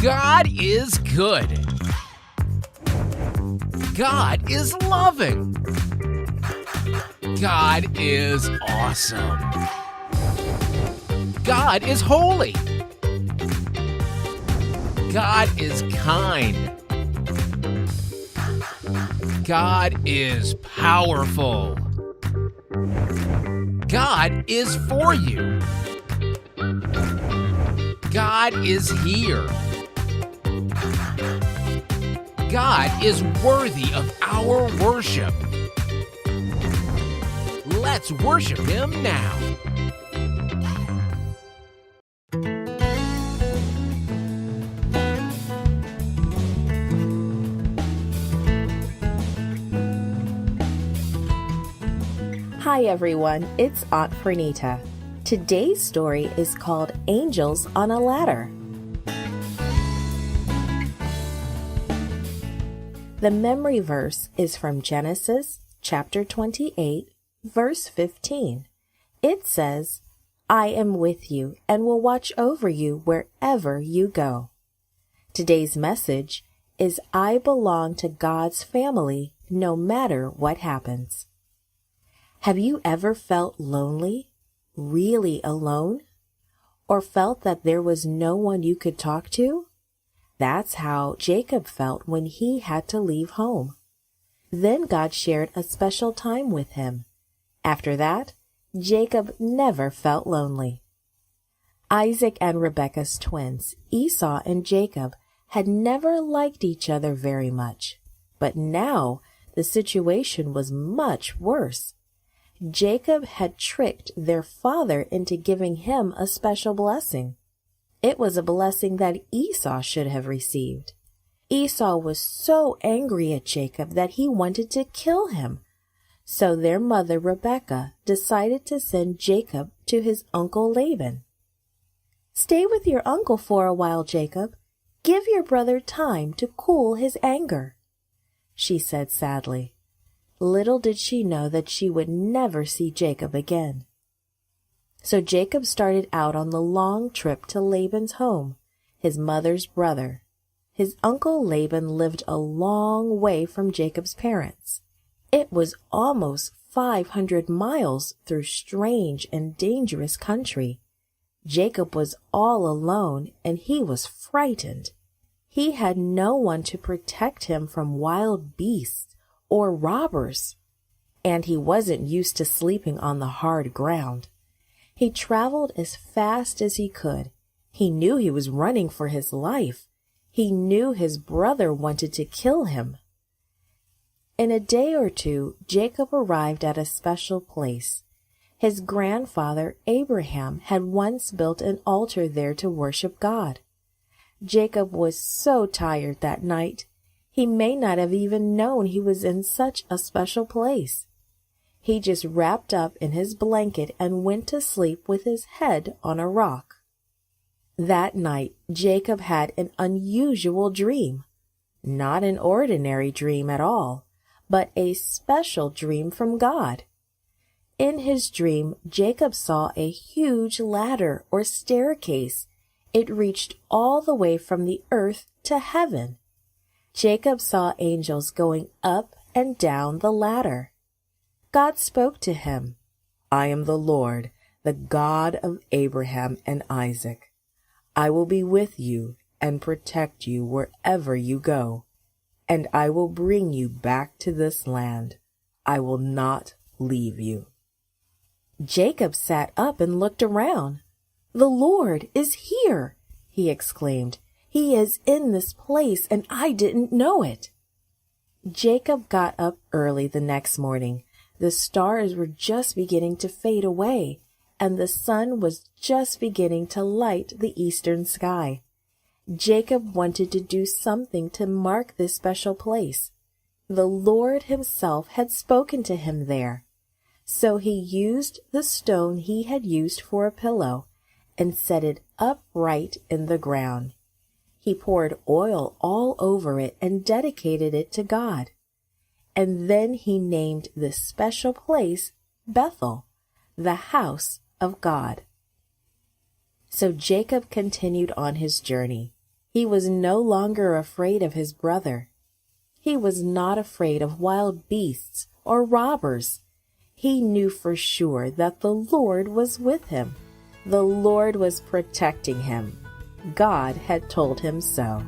God is good. God is loving. God is awesome. God is holy. God is kind. God is powerful. God is for you. God is here. God is worthy of our worship. Let's worship Him now. Hi everyone, it's Aunt Pranita. Today's story is called Angels on a Ladder. The memory verse is from Genesis chapter 28, verse 15. It says, "I am with you and will watch over you wherever you go." Today's message is, I belong to God's family no matter what happens. Have you ever felt lonely, really alone, or felt that there was no one you could talk to? That's how Jacob felt when he had to leave home. Then God shared a special time with him. After that, Jacob never felt lonely. Isaac and Rebekah's twins, Esau and Jacob, had never liked each other very much. But now the situation was much worse. Jacob had tricked their father into giving him a special blessing. It was a blessing that Esau should have received. Esau was so angry at Jacob that he wanted to kill him. So their mother Rebekah decided to send Jacob to his uncle Laban. "Stay with your uncle for a while, Jacob. Give your brother time to cool his anger," she said sadly. Little did she know that she would never see Jacob again. So Jacob started out on the long trip to Laban's home, his mother's brother. His uncle Laban lived a long way from Jacob's parents. It was almost 500 miles through strange and dangerous country. Jacob was all alone and he was frightened. He had no one to protect him from wild beasts or robbers, and he wasn't used to sleeping on the hard ground. He traveled as fast as he could. He knew he was running for his life. He knew his brother wanted to kill him. In a day or two, Jacob arrived at a special place. His grandfather Abraham had once built an altar there to worship God. Jacob was so tired that night. He may not have even known he was in such a special place. He just wrapped up in his blanket and went to sleep with his head on a rock. That night, Jacob had an unusual dream. Not an ordinary dream at all, but a special dream from God. In his dream, Jacob saw a huge ladder or staircase. It reached all the way from the earth to heaven. Jacob saw angels going up and down the ladder. God spoke to him, "I am the Lord, the God of Abraham and Isaac. I will be with you and protect you wherever you go, and I will bring you back to this land. I will not leave you." Jacob sat up and looked around. "The Lord is here," he exclaimed. "He is in this place, and I didn't know it." Jacob got up early the next morning. The stars were just beginning to fade away, and the sun was just beginning to light the eastern sky. Jacob wanted to do something to mark this special place. The Lord himself had spoken to him there. So he used the stone he had used for a pillow and set it upright in the ground. He poured oil all over it and dedicated it to God. And then he named this special place Bethel, the house of God. So Jacob continued on his journey. He was no longer afraid of his brother. He was not afraid of wild beasts or robbers. He knew for sure that the Lord was with him. The Lord was protecting him. God had told him so.